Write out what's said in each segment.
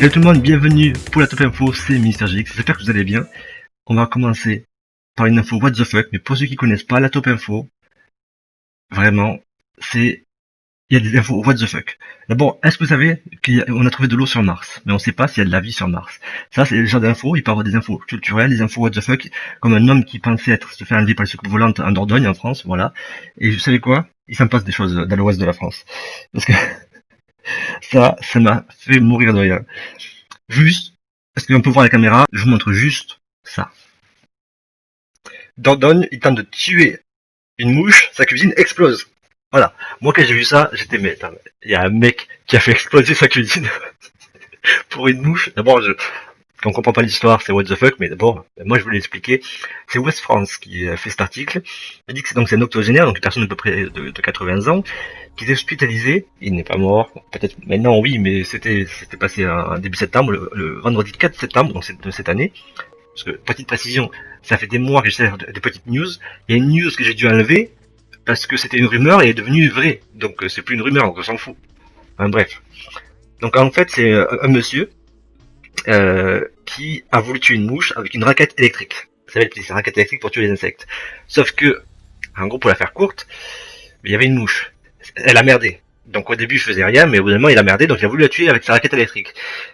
Salut tout le monde, bienvenue pour la Top Info, c'est Mister Gx, j'espère que vous allez bien. On va commencer par une info what the fuck, mais pour ceux qui connaissent pas la Top Info, vraiment, il y a des infos what the fuck. D'abord, est-ce que vous savez qu'on a trouvé de l'eau sur Mars, mais on sait pas s'il y a de la vie sur Mars. Ça, c'est le genre d'infos, il peut y avoir des infos culturelles, des infos what the fuck, comme un homme qui pensait se faire enlever par les secours volantes en Dordogne, en France, voilà. Et vous savez quoi? Il s'en passe des choses dans l'ouest de la France. Parce que ça m'a fait mourir de rire. Juste, parce qu'on peut voir la caméra, je vous montre juste ça. Dordogne, il tente de tuer une mouche, sa cuisine explose. Voilà. Moi, quand j'ai vu ça, j'étais, mais attends, il y a un mec qui a fait exploser sa cuisine pour une mouche. D'abord, on comprend pas l'histoire, c'est what the fuck, mais d'abord, moi je voulais l'expliquer. C'est West France qui a fait cet article. Il dit que c'est un octogénaire, donc une personne à peu près de 80 ans, qui est hospitalisé. Il n'est pas mort, peut-être maintenant oui, mais c'était passé en début septembre, le vendredi 4 septembre, donc de cette année. Parce que, petite précision, ça fait des mois que j'essaie des petites news. Il y a une news que j'ai dû enlever, parce que c'était une rumeur et elle est devenue vraie. Donc c'est plus une rumeur, donc on s'en fout. Enfin, bref. Donc en fait, c'est un monsieur qui a voulu tuer une mouche avec une raquette électrique. Ça s'appelle une raquette électrique pour tuer les insectes. Sauf que, en gros, pour la faire courte, il y avait une mouche. Elle a merdé. Donc au début, je faisais rien, mais au bout d'un moment, il a merdé, donc il a voulu la tuer avec sa raquette électrique.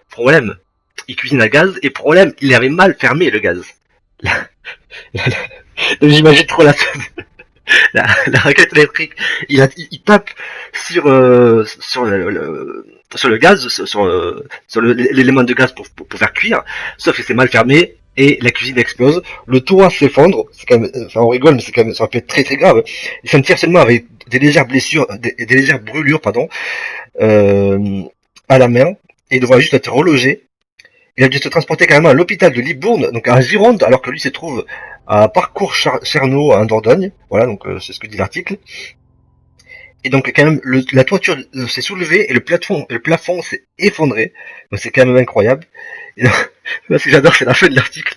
Problème, il cuisine à gaz, et problème, il avait mal fermé le gaz. Donc j'imagine trop la raquette électrique. Il tape sur le gaz, sur l'élément de gaz pour faire cuire, sauf que c'est mal fermé et la cuisine explose. Le toit s'effondre. C'est quand même, enfin on rigole, mais c'est quand même, ça peut être très très grave. Il s'en tire seulement avec des légères blessures, des légères brûlures, pardon, à la main, et il devra juste être relogé. Il a dû se transporter carrément à l'hôpital de Libourne, donc en Gironde, alors que lui se trouve à Parcours Cherneau, en Dordogne. Voilà, donc c'est ce que dit l'article. Et donc quand même, la toiture s'est soulevée et le plafond s'est effondré. Donc c'est quand même incroyable. Et donc, ce que j'adore, c'est la fin de l'article.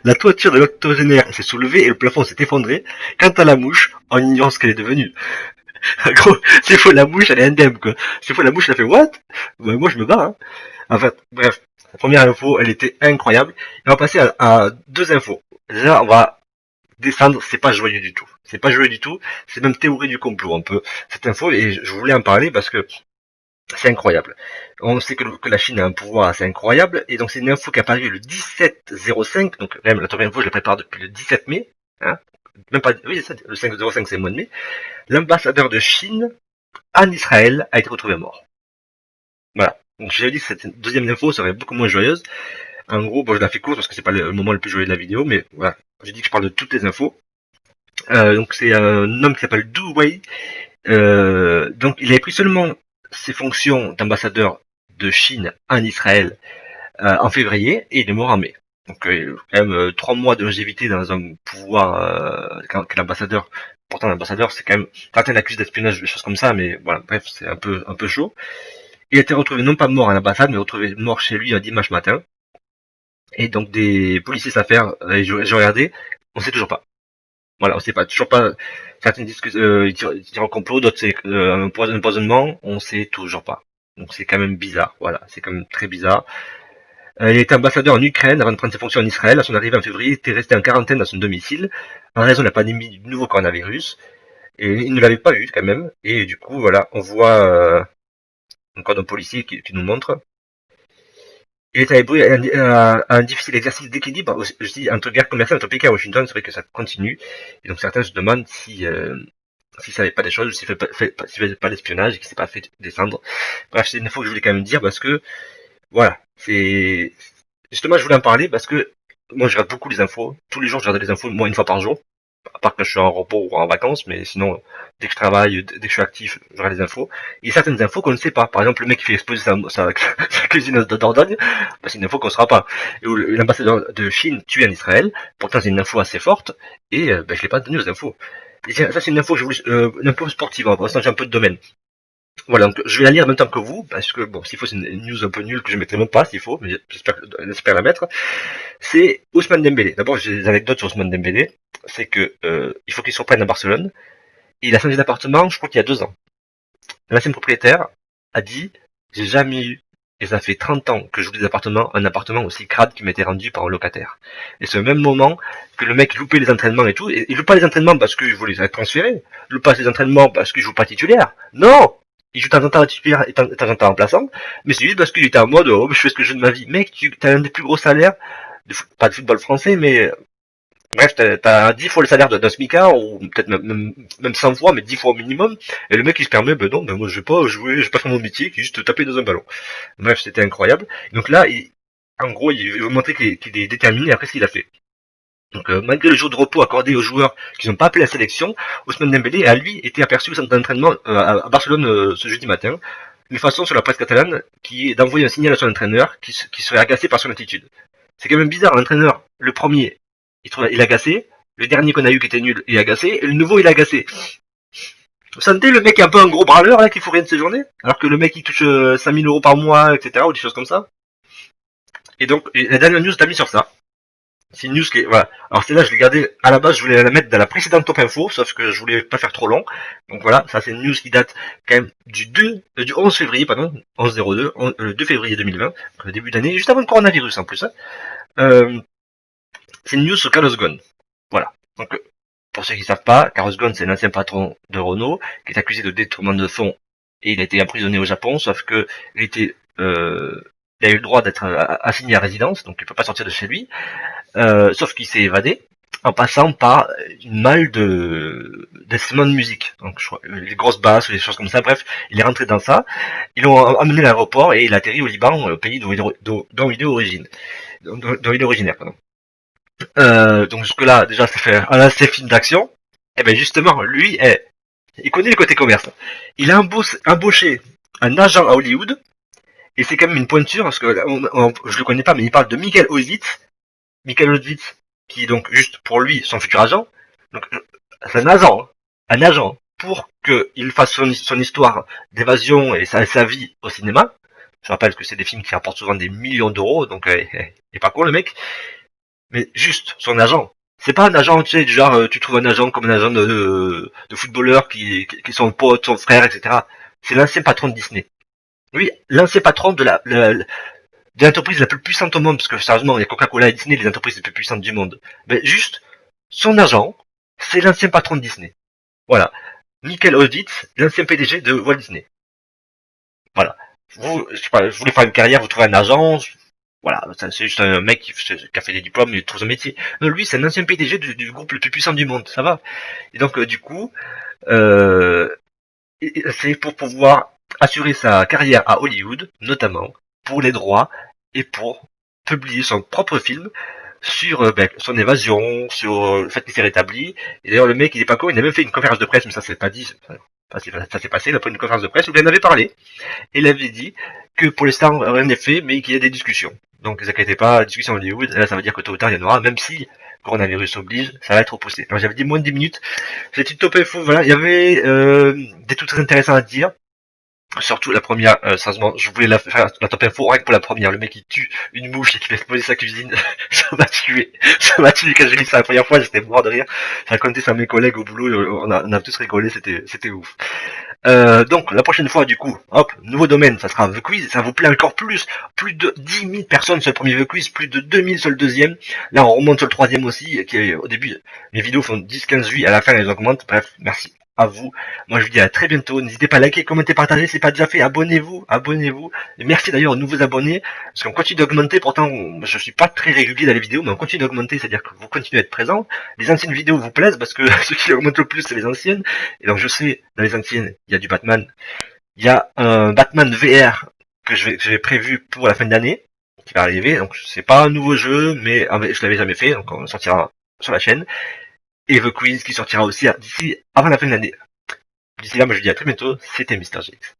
La toiture de l'octogénaire s'est soulevée et le plafond s'est effondré. Quant à la mouche, on ignore ce qu'elle est devenue. En gros, c'est faux, la mouche, elle est indemne, quoi. C'est faux, la mouche, elle a fait what? Ben, moi, je me bats, hein. En fait, bref. La première info, elle était incroyable. Et on va passer à deux infos. Déjà, on va descendre, c'est pas joyeux du tout. C'est pas joyeux du tout. C'est même théorie du complot, un peu, cette info. Et je voulais en parler parce que c'est incroyable. On sait que la Chine a un pouvoir assez incroyable. Et donc, c'est une info qui a paru le 17-05. Donc, même la première info, je la prépare depuis le 17 mai. Hein. Même pas, oui, c'est ça, le 5-05, c'est le mois de mai. L'ambassadeur de Chine en Israël a été retrouvé mort. Voilà. Donc j'avais dit que cette deuxième info serait beaucoup moins joyeuse. En gros, bon, je la fais courte parce que c'est pas le moment le plus joyeux de la vidéo, mais voilà. J'ai dit que je parle de toutes les infos. Donc c'est un homme qui s'appelle Du Wei. Donc il avait pris seulement ses fonctions d'ambassadeur de Chine en Israël en février et il est mort en mai. Donc quand même 3 mois de longévité dans un pouvoir qu'un ambassadeur. Pourtant l'ambassadeur c'est quand même certains l'accusent d'espionnage, des choses comme ça, mais voilà, bref, c'est un peu chaud. Il a été retrouvé non pas mort à l'ambassade, mais retrouvé mort chez lui un dimanche matin. Et donc des policiers s'affairent, j'ai regardé, on sait toujours pas. Voilà, on sait pas, toujours pas. Certains disent que ils tirent au complot, d'autres c'est un empoisonnement, on sait toujours pas. Donc c'est quand même bizarre, voilà, c'est quand même très bizarre. Il était ambassadeur en Ukraine avant de prendre ses fonctions en Israël. À son arrivée en février, il était resté en quarantaine dans son domicile en raison de la pandémie du nouveau coronavirus. Et il ne l'avait pas eu quand même. Et du coup, voilà, on voit encore un policier qui nous montre. Il est à un difficile exercice d'équilibre aussi entre guerre commerciale entre Pékin et Washington. C'est vrai que ça continue. Et donc certains se demandent si ça n'avait pas des choses, s'il fait pas l'espionnage et qu'il s'est pas fait descendre. Bref, c'est une info que je voulais quand même dire parce que voilà, c'est justement je voulais en parler parce que moi je regarde beaucoup les infos. Tous les jours je regarde les infos, moi une fois par jour. À part quand je suis en repos ou en vacances, mais sinon, dès que je travaille, dès que je suis actif, je regarde les infos. Il y a certaines infos qu'on ne sait pas. Par exemple, le mec qui fait exploser sa cuisine de Dordogne, bah, c'est une info qu'on ne saura pas. Et l'ambassadeur de Chine tué en Israël, pourtant c'est une info assez forte, et je l'ai pas donné aux infos. Et ça c'est une info, une info sportive, pour l'instant j'ai un peu de domaine. Voilà, donc je vais la lire en même temps que vous, parce que bon, s'il faut, c'est une news un peu nulle que je mettrai même pas, s'il faut, mais j'espère la mettre. C'est Ousmane Dembélé. D'abord, j'ai des anecdotes sur Ousmane Dembélé. C'est que il faut qu'il se reprenne à Barcelone. Il a changé d'appartement, je crois qu'il y a 2 ans. L'ancien propriétaire a dit, j'ai jamais eu Et ça fait 30 ans que je loue des appartements, un appartement aussi crade qui m'était rendu par un locataire. Et c'est au même moment que le mec loupait les entraînements et tout, et il joue pas les entraînements parce qu'il voulait être transféré, il joue pas les entraînements parce qu'il joue pas titulaire. Non! Il joue de temps en temps titulaire et de temps en temps remplaçant, mais c'est juste parce qu'il était en mode, oh, je fais ce que je veux de ma vie. Mec, tu as un des plus gros salaires, pas de football français, mais bref, t'as 10 fois le salaire d'un smicard, ou peut-être même 100 fois, mais 10 fois au minimum, et le mec il se permet, ben non, ben moi je vais pas jouer, je vais pas faire mon métier, qui est juste taper dans un ballon. Bref, c'était incroyable. Donc là, en gros, il veut montrer qu'il est déterminé après ce qu'il a fait. Donc malgré le jour de repos accordé aux joueurs qui n'ont pas appelé la sélection, Ousmane Dembélé a lui été aperçu au centre d'entraînement à Barcelone ce jeudi matin, une façon sur la presse catalane qui est d'envoyer un signal à son entraîneur qui serait agacé par son attitude. C'est quand même bizarre, l'entraîneur, le premier, il est agacé, le dernier qu'on a eu qui était nul, il est agacé, et le nouveau il est agacé. Vous sentez le mec est un peu un gros branleur là qui fout rien de ses journées, alors que le mec il touche 5000 euros par mois, etc. ou des choses comme ça. Et donc la dernière news t'as mis sur ça. C'est une news qui est, voilà. Alors celle-là, je l'ai gardée, à la base, je voulais la mettre dans la précédente top info, sauf que je voulais pas faire trop long. Donc voilà, ça c'est une news qui date quand même du 11 février, pardon, 11-02, le 2 février 2020, le début d'année, juste avant le coronavirus en plus. Hein. C'est une news sur Carlos Ghosn. Voilà. Donc, pour ceux qui ne savent pas, Carlos Ghosn, c'est l'ancien patron de Renault, qui est accusé de détournement de fonds, et il a été emprisonné au Japon, sauf que il a eu le droit d'être assigné à résidence, donc il peut pas sortir de chez lui. Sauf qu'il s'est évadé en passant par une malle d'instruments de musique. Donc je crois, les grosses basses ou des choses comme ça. Bref, il est rentré dans ça. Ils l'ont amené à l'aéroport et il a atterri au Liban, le pays dont il est originaire. Pardon. Donc jusque-là, déjà, ça fait un assez film d'action. Et ben justement, lui, il connaît le côté commerce. Il a embauché un agent à Hollywood. Et c'est quand même une pointure, parce que je le connais pas, mais il parle de Michael Oswitz, qui est donc juste pour lui son futur agent. Donc c'est un agent pour qu'il fasse son histoire d'évasion et sa vie au cinéma. Je rappelle que c'est des films qui rapportent souvent des millions d'euros, donc il est pas con le mec. Mais juste son agent. C'est pas un agent, tu sais, du genre tu trouves un agent comme un agent de footballeur qui est son pote, son frère, etc. C'est l'ancien patron de Disney. Oui, l'ancien patron de l'entreprise la plus puissante au monde, parce que sérieusement, il y a Coca-Cola et Disney, les entreprises les plus puissantes du monde. Mais juste, son agent, c'est l'ancien patron de Disney. Voilà. Michael Ovitz, l'ancien PDG de Walt Disney. Voilà. Vous, je sais pas, je voulais faire une carrière, vous trouvez un agent, voilà, c'est juste un mec qui a fait des diplômes, il trouve son métier. Non, lui, c'est un ancien PDG du groupe le plus puissant du monde, ça va. Et donc, du coup, c'est pour pouvoir assurer sa carrière à Hollywood, notamment, pour les droits et pour publier son propre film sur son évasion, sur le fait qu'il s'est rétabli. Et d'ailleurs, le mec, il est pas con, il a même fait une conférence de presse, mais ça s'est pas dit, ça s'est passé, il a fait une conférence de presse où il en avait parlé. Et il avait dit que pour l'instant, rien n'est fait, mais qu'il y a des discussions. Donc, ne vous inquiétez pas, discussion à Hollywood, là, ça veut dire que tôt ou tard, il y en aura, même si coronavirus oblige, ça va être repoussé. Alors, j'avais dit moins de 10 minutes. C'était une top info, voilà, il y avait des trucs très intéressants à dire. Surtout la première, sérieusement, je voulais faire la top info rien que pour la première. Le mec qui tue une mouche et qui fait exploser sa cuisine, ça m'a tué. Ça m'a tué quand j'ai vu ça la première fois, j'étais mort de rire. J'ai raconté ça à mes collègues au boulot, on a tous rigolé, c'était ouf. Donc la prochaine fois du coup, hop, nouveau domaine, ça sera The Quiz, ça vous plaît encore plus de 10 000 personnes sur le premier The Quiz, plus de 2000 sur le deuxième, là on remonte sur le troisième aussi, qui est, au début, mes vidéos font 10-15 vues, à la fin elles augmentent, bref, merci à vous, moi je vous dis à très bientôt, n'hésitez pas à liker, commenter, partager, c'est pas déjà fait, abonnez-vous, et merci d'ailleurs aux nouveaux abonnés, parce qu'on continue d'augmenter, pourtant je suis pas très régulier dans les vidéos, mais on continue d'augmenter, c'est-à-dire que vous continuez à être présents, les anciennes vidéos vous plaisent, parce que ceux qui augmentent le plus c'est les anciennes, et donc je sais, dans les anciennes, il y a du Batman, il y a un Batman VR que j'ai prévu pour la fin de l'année, qui va arriver, donc c'est pas un nouveau jeu, mais je l'avais jamais fait, donc on sortira sur la chaîne, et The Quiz qui sortira aussi d'ici avant la fin de l'année. D'ici là, moi je vous dis à très bientôt, c'était MrJX.